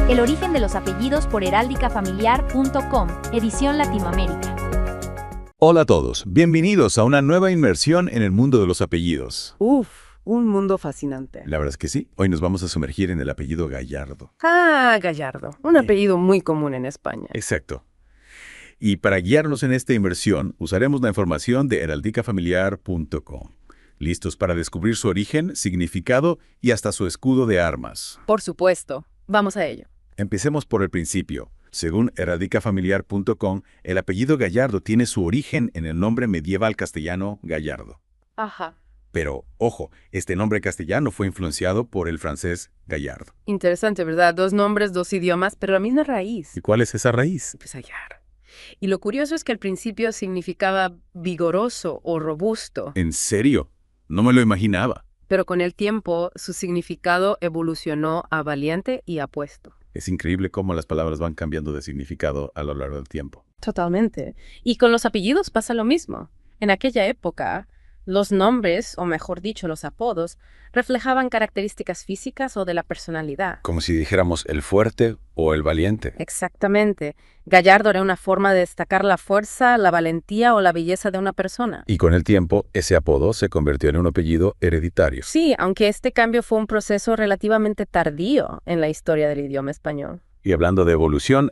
El origen de los apellidos por heráldicafamiliar.com, edición Latinoamérica. Hola a todos, bienvenidos a una nueva inmersión en el mundo de los apellidos. Un mundo fascinante. La verdad es que sí, hoy nos vamos a sumergir en el apellido Gallardo. Gallardo, un apellido muy común en España. Exacto. Y para guiarnos en esta inmersión, usaremos la información de heráldicafamiliar.com. ¿Listos para descubrir su origen, significado y hasta su escudo de armas? Por supuesto, vamos a ello. Empecemos por el principio. Según heráldicafamiliar.com, el apellido Gallardo tiene su origen en el nombre medieval castellano Gallardo. Ajá. Pero, ojo, este nombre castellano fue influenciado por el francés Gallardo. Interesante, ¿verdad? Dos nombres, dos idiomas, pero la misma raíz. ¿Y cuál es esa raíz? Pues Gallardo. Y lo curioso es que al principio significaba vigoroso o robusto, ¿En serio? No me lo imaginaba. pero con el tiempo su significado evolucionó a valiente y apuesto. Es increíble cómo las palabras van cambiando de significado a lo largo del tiempo. Totalmente. Y con los apellidos pasa lo mismo. En aquella época, los nombres, o mejor dicho, los apodos, reflejaban características físicas o de la personalidad. Como si dijéramos el fuerte o el valiente. Exactamente. Gallardo era una forma de destacar la fuerza, la valentía o la belleza de una persona. Y con el tiempo, ese apodo se convirtió en un apellido hereditario. Sí, aunque este cambio fue un proceso relativamente tardío en la historia del idioma español. Y hablando de evolución,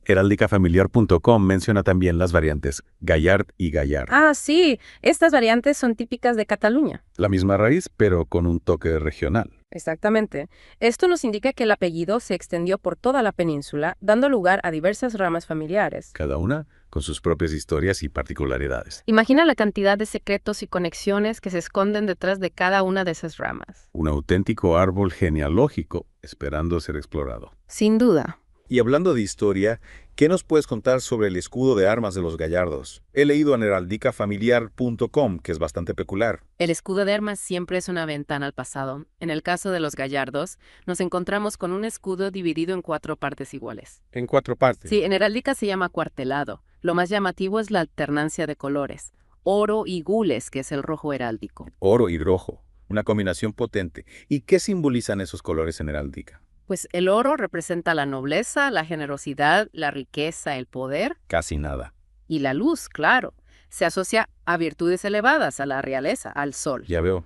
heráldicafamiliar.com menciona también las variantes Gallard y Gallard. Ah, sí, estas variantes son típicas de Cataluña. La misma raíz, pero con un toque regional. Exactamente. Esto nos indica que el apellido se extendió por toda la península, dando lugar a diversas ramas familiares. Cada una con sus propias historias y particularidades. Imagina la cantidad de secretos y conexiones que se esconden detrás de cada una de esas ramas. Un auténtico árbol genealógico esperando ser explorado. Sin duda. Y hablando de historia, ¿qué nos puedes contar sobre el escudo de armas de los Gallardos? He leído en heráldicafamiliar.com, que es bastante peculiar. El escudo de armas siempre es una ventana al pasado. En el caso de los Gallardos, nos encontramos con un escudo dividido en 4 partes iguales. En 4 partes. Sí, en heráldica se llama cuartelado. Lo más llamativo es la alternancia de colores. Oro y gules, que es el rojo heráldico. Oro y rojo, una combinación potente. ¿Y qué simbolizan esos colores en heráldica? Pues el oro representa la nobleza, la generosidad, la riqueza, el poder Casi nada. y la luz, claro. Se asocia a virtudes elevadas, a la realeza, al sol. Ya veo.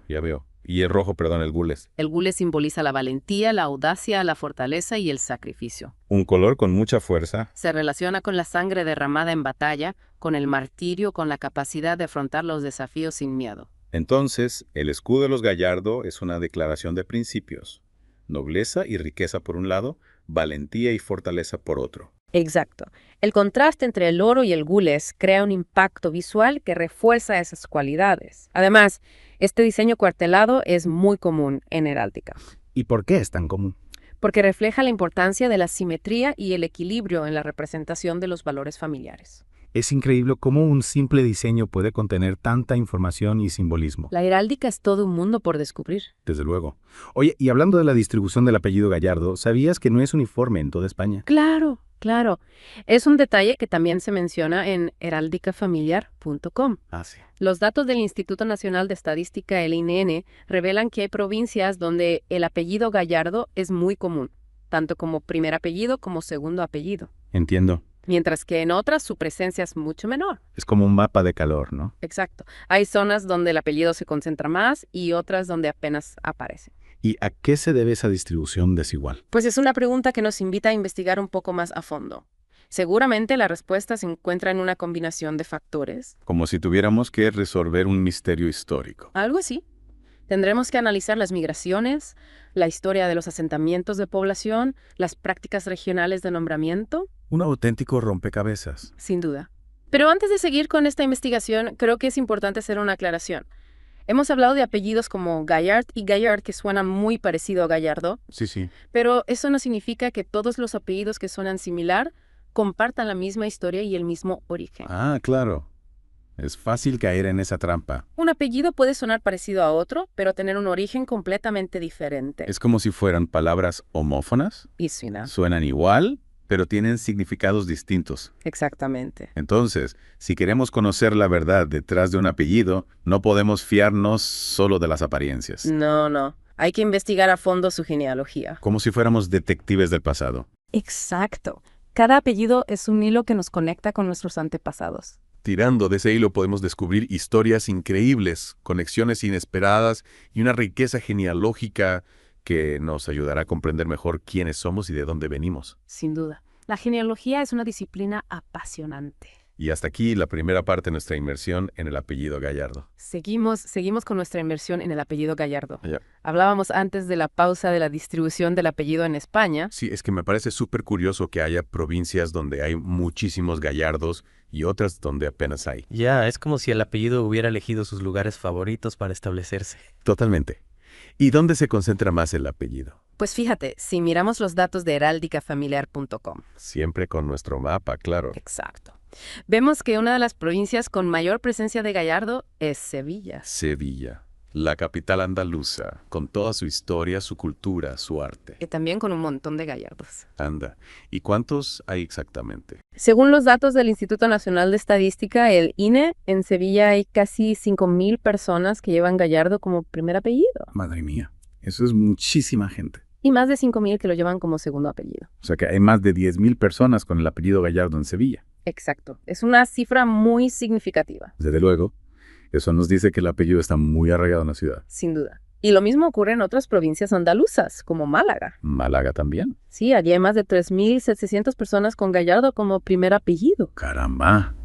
Y el rojo, perdón, el gules. El gules simboliza la valentía, la audacia, la fortaleza y el sacrificio. Un color con mucha fuerza. Se relaciona con la sangre derramada en batalla, con el martirio, con la capacidad de afrontar los desafíos sin miedo. Entonces, el escudo de los Gallardo es una declaración de principios. Nobleza y riqueza por un lado, valentía y fortaleza por otro. Exacto. El contraste entre el oro y el gules crea un impacto visual que refuerza esas cualidades. Además, este diseño cuartelado es muy común en heráldica, ¿Y por qué es tan común? porque refleja la importancia de la simetría y el equilibrio en la representación de los valores familiares. Es increíble cómo un simple diseño puede contener tanta información y simbolismo. La heráldica es todo un mundo por descubrir. Desde luego. Oye, y hablando de la distribución del apellido Gallardo, ¿sabías que no es uniforme en toda España? Claro, claro. Es un detalle que también se menciona en heráldicafamiliar.com. Ah, sí. Los datos del Instituto Nacional de Estadística, el INN, revelan que hay provincias donde el apellido Gallardo es muy común, tanto como primer apellido como segundo apellido, Entiendo. mientras que en otras su presencia es mucho menor. Es como un mapa de calor, ¿no? Exacto. Hay zonas donde el apellido se concentra más y otras donde apenas aparece. ¿Y a qué se debe esa distribución desigual? Pues es una pregunta que nos invita a investigar un poco más a fondo. Seguramente la respuesta se encuentra en una combinación de factores. Como si tuviéramos que resolver un misterio histórico. Algo así. Tendremos que analizar las migraciones, la historia de los asentamientos de población, las prácticas regionales de nombramiento, Un auténtico rompecabezas. sin duda. Pero antes de seguir con esta investigación, creo que es importante hacer una aclaración. Hemos hablado de apellidos como Gallard y Gallard que suenan muy parecido a Gallardo, Sí. pero eso no significa que todos los apellidos que suenan similar compartan la misma historia y el mismo origen. Ah, claro. Es fácil caer en esa trampa. Un apellido puede sonar parecido a otro, pero tener un origen completamente diferente. Es como si fueran palabras homófonas. Y suena. Suenan igual, pero tienen significados distintos. Exactamente. Entonces, si queremos conocer la verdad detrás de un apellido, no podemos fiarnos solo de las apariencias. No. Hay que investigar a fondo su genealogía. Como si fuéramos detectives del pasado. Exacto. Cada apellido es un hilo que nos conecta con nuestros antepasados. Tirando de ese hilo podemos descubrir historias increíbles, conexiones inesperadas y una riqueza genealógica que nos ayudará a comprender mejor quiénes somos y de dónde venimos. Sin duda. La genealogía es una disciplina apasionante. Y hasta aquí la primera parte de nuestra inmersión en el apellido Gallardo. Seguimos con nuestra inmersión en el apellido Gallardo. Ya. Hablábamos antes de la pausa de la distribución del apellido en España. Sí, es que me parece súper curioso que haya provincias donde hay muchísimos Gallardos y otras donde apenas hay. Ya, es como si el apellido hubiera elegido sus lugares favoritos para establecerse. Totalmente. ¿Y dónde se concentra más el apellido? Pues fíjate, si miramos los datos de heraldicafamiliar.com. Siempre con nuestro mapa, claro. Exacto. Vemos que una de las provincias con mayor presencia de Gallardo es Sevilla. Sevilla, la capital andaluza, con toda su historia, su cultura, su arte. Y también con un montón de gallardos. Anda. ¿Y cuántos hay exactamente? Según los datos del Instituto Nacional de Estadística, el INE, en Sevilla hay casi 5.000 personas que llevan Gallardo como primer apellido. Madre mía, eso es muchísima gente. Y más de 5.000 que lo llevan como segundo apellido. O sea que hay más de 10.000 personas con el apellido Gallardo en Sevilla. Exacto. Es una cifra muy significativa, Desde luego, eso nos dice que el apellido está muy arraigado en la ciudad. sin duda. Y lo mismo ocurre en otras provincias andaluzas, como Málaga. Málaga también. Sí, allí hay más de 3.700 personas con Gallardo como primer apellido. Caramba.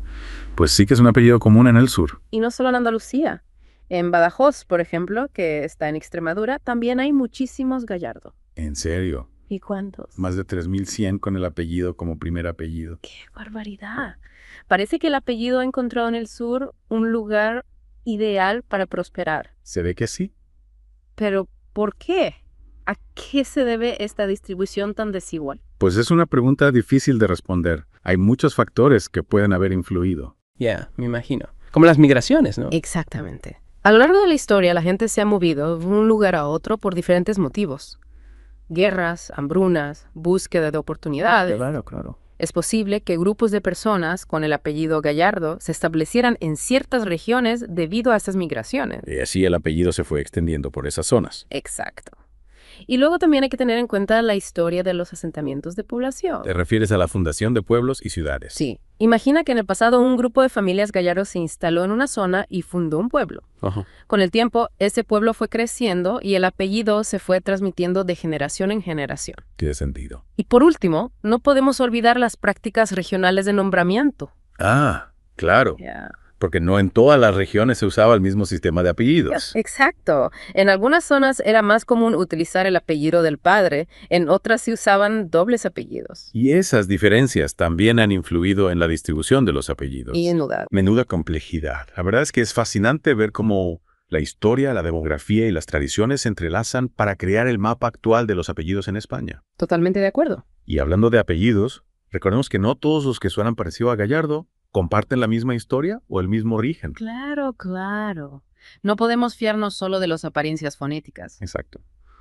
Pues sí que es un apellido común en el sur. Y no solo en Andalucía. En Badajoz, por ejemplo, que está en Extremadura, también hay muchísimos Gallardo. ¿En serio? ¿Y cuántos? Más de 3.100 con el apellido como primer apellido. ¡Qué barbaridad! Parece que el apellido ha encontrado en el sur un lugar ideal para prosperar. Se ve que sí. Pero, ¿por qué? ¿A qué se debe esta distribución tan desigual? Pues es una pregunta difícil de responder. Hay muchos factores que pueden haber influido. Ya, me imagino. Como las migraciones, ¿no? Exactamente. A lo largo de la historia, la gente se ha movido de un lugar a otro por diferentes motivos. Guerras, hambrunas, búsqueda de oportunidades. Claro. Es posible que grupos de personas con el apellido Gallardo se establecieran en ciertas regiones debido a estas migraciones. Y así el apellido se fue extendiendo por esas zonas. Exacto. Y luego también hay que tener en cuenta la historia de los asentamientos de población. Te refieres a la fundación de pueblos y ciudades. Sí. Imagina que en el pasado un grupo de familias Gallardo se instaló en una zona y fundó un pueblo. Ajá. Con el tiempo, ese pueblo fue creciendo y el apellido se fue transmitiendo de generación en generación. Tiene sentido. Y por último, no podemos olvidar las prácticas regionales de nombramiento. Ah, claro. Porque no en todas las regiones se usaba el mismo sistema de apellidos. Exacto. En algunas zonas era más común utilizar el apellido del padre, en otras se usaban dobles apellidos. Y esas diferencias también han influido en la distribución de los apellidos. Y en duda. Menuda complejidad. La verdad es que es fascinante ver cómo la historia, la demografía y las tradiciones se entrelazan para crear el mapa actual de los apellidos en España. Totalmente de acuerdo. Y hablando de apellidos, recordemos que no todos los que suenan parecido a Gallardo comparten la misma historia o el mismo origen. Claro. No podemos fiarnos solo de las apariencias fonéticas. Exacto.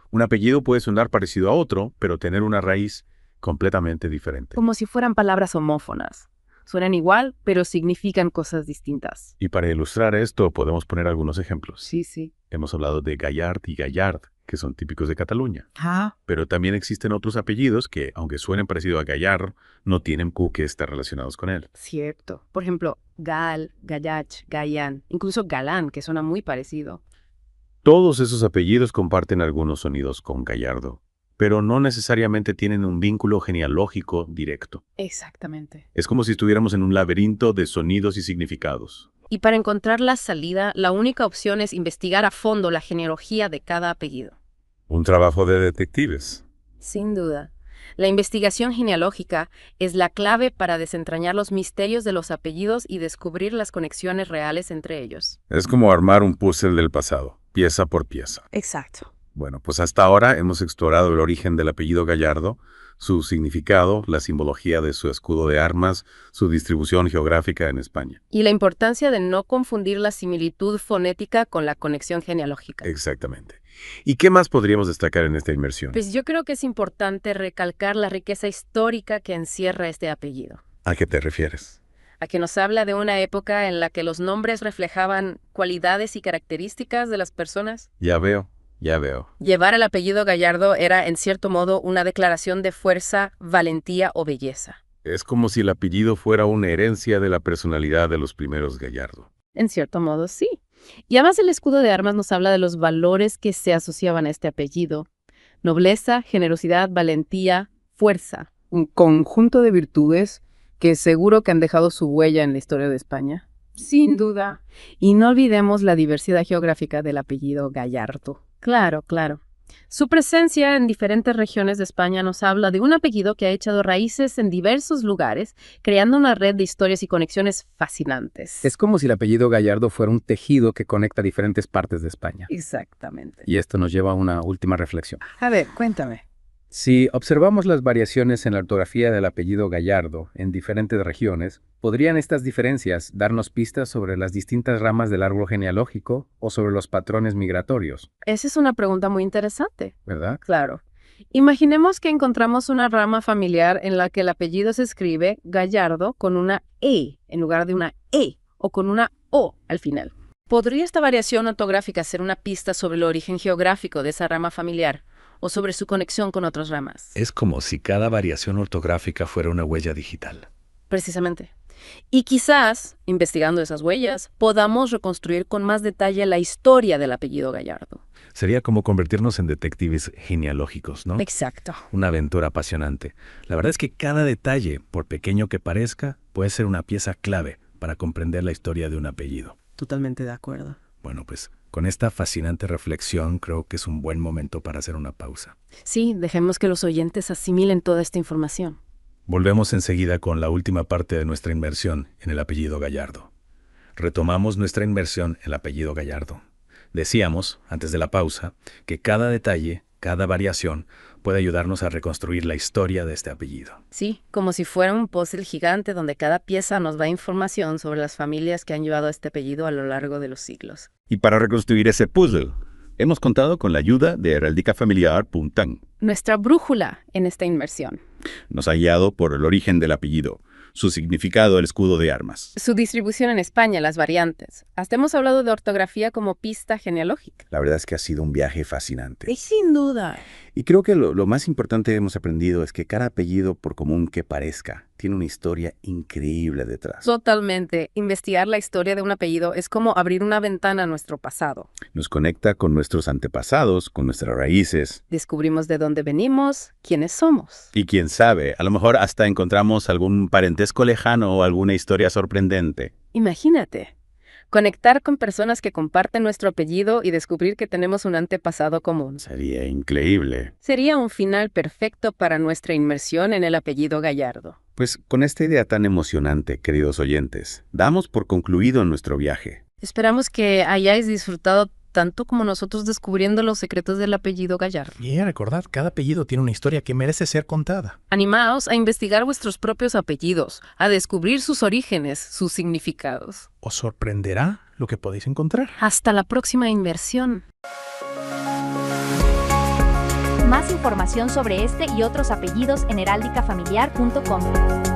Un apellido puede sonar parecido a otro, pero tener una raíz completamente diferente. Como si fueran palabras homófonas. Suenan igual, pero significan cosas distintas. Y para ilustrar esto, podemos poner algunos ejemplos. Sí. Hemos hablado de Gallard y Gallard, que son típicos de Cataluña. Ah. Pero también existen otros apellidos que, aunque suenen parecido a Gallard, no tienen por qué estar relacionados con él. Cierto. Por ejemplo, Gal, Gallach, Gallán, incluso Galán, que suena muy parecido. Todos esos apellidos comparten algunos sonidos con Gallardo, pero no necesariamente tienen un vínculo genealógico directo. Exactamente. Es como si estuviéramos en un laberinto de sonidos y significados. Y para encontrar la salida, la única opción es investigar a fondo la genealogía de cada apellido. Un trabajo de detectives. Sin duda. La investigación genealógica es la clave para desentrañar los misterios de los apellidos y descubrir las conexiones reales entre ellos. Es como armar un puzzle del pasado, pieza por pieza. Exacto. Bueno, pues hasta ahora hemos explorado el origen del apellido Gallardo, su significado, la simbología de su escudo de armas, su distribución geográfica en España. Y la importancia de no confundir la similitud fonética con la conexión genealógica. Exactamente. ¿Y qué más podríamos destacar en esta inmersión? Pues yo creo que es importante recalcar la riqueza histórica que encierra este apellido. ¿A qué te refieres? A que nos habla de una época en la que los nombres reflejaban cualidades y características de las personas. Ya veo. Ya veo. Llevar el apellido Gallardo era, en cierto modo, una declaración de fuerza, valentía o belleza. Es como si el apellido fuera una herencia de la personalidad de los primeros Gallardo. En cierto modo, sí. Y además el escudo de armas nos habla de los valores que se asociaban a este apellido. Nobleza, generosidad, valentía, fuerza. Un conjunto de virtudes que seguro que han dejado su huella en la historia de España. Sin duda. Y no olvidemos la diversidad geográfica del apellido Gallardo. Claro, claro. Su presencia en diferentes regiones de España nos habla de un apellido que ha echado raíces en diversos lugares, creando una red de historias y conexiones fascinantes. Es como si el apellido Gallardo fuera un tejido que conecta diferentes partes de España. Exactamente. Y esto nos lleva a una última reflexión. A ver, cuéntame. Si observamos las variaciones en la ortografía del apellido Gallardo en diferentes regiones, ¿podrían estas diferencias darnos pistas sobre las distintas ramas del árbol genealógico o sobre los patrones migratorios? Esa es una pregunta muy interesante. ¿Verdad? Claro. Imaginemos que encontramos una rama familiar en la que el apellido se escribe Gallardo con una E en lugar de una E o con una O al final. ¿Podría esta variación ortográfica ser una pista sobre el origen geográfico de esa rama familiar o sobre su conexión con otras ramas? Es como si cada variación ortográfica fuera una huella digital. Precisamente. Y quizás, investigando esas huellas, podamos reconstruir con más detalle la historia del apellido Gallardo. Sería como convertirnos en detectives genealógicos, ¿no? Exacto. Una aventura apasionante. La verdad es que cada detalle, por pequeño que parezca, puede ser una pieza clave para comprender la historia de un apellido. Totalmente de acuerdo. Bueno, pues con esta fascinante reflexión creo que es un buen momento para hacer una pausa. Sí, dejemos que los oyentes asimilen toda esta información. Volvemos enseguida con la última parte de nuestra inmersión en el apellido Gallardo. Retomamos nuestra inmersión en el apellido Gallardo. Decíamos, antes de la pausa, que cada detalle, cada variación, puede ayudarnos a reconstruir la historia de este apellido. Sí, como si fuera un puzzle gigante donde cada pieza nos da información sobre las familias que han llevado este apellido a lo largo de los siglos. Y para reconstruir ese puzzle, hemos contado con la ayuda de heraldicafamiliar.com. Nuestra brújula en esta inmersión. Nos ha guiado por el origen del apellido, su significado, el escudo de armas. Su distribución en España, las variantes. Hasta hemos hablado de ortografía como pista genealógica. La verdad es que ha sido un viaje fascinante. Y sin duda. Y creo que lo más importante que hemos aprendido es que cada apellido, por común que parezca, tiene una historia increíble detrás. Totalmente. Investigar la historia de un apellido es como abrir una ventana a nuestro pasado. Nos conecta con nuestros antepasados, con nuestras raíces. Descubrimos de dónde venimos, quiénes somos. Y quién sabe, a lo mejor hasta encontramos algún parentesco lejano o alguna historia sorprendente. Imagínate. Conectar con personas que comparten nuestro apellido y descubrir que tenemos un antepasado común. Sería increíble. Sería un final perfecto para nuestra inmersión en el apellido Gallardo. Pues con esta idea tan emocionante, queridos oyentes, damos por concluido nuestro viaje. Esperamos que hayáis disfrutado tanto como nosotros descubriendo los secretos del apellido Gallardo. Y recordad, cada apellido tiene una historia que merece ser contada. Animaos a investigar vuestros propios apellidos, a descubrir sus orígenes, sus significados. Os sorprenderá lo que podéis encontrar. Hasta la próxima inmersión. Más información sobre este y otros apellidos en heraldicafamiliar.com.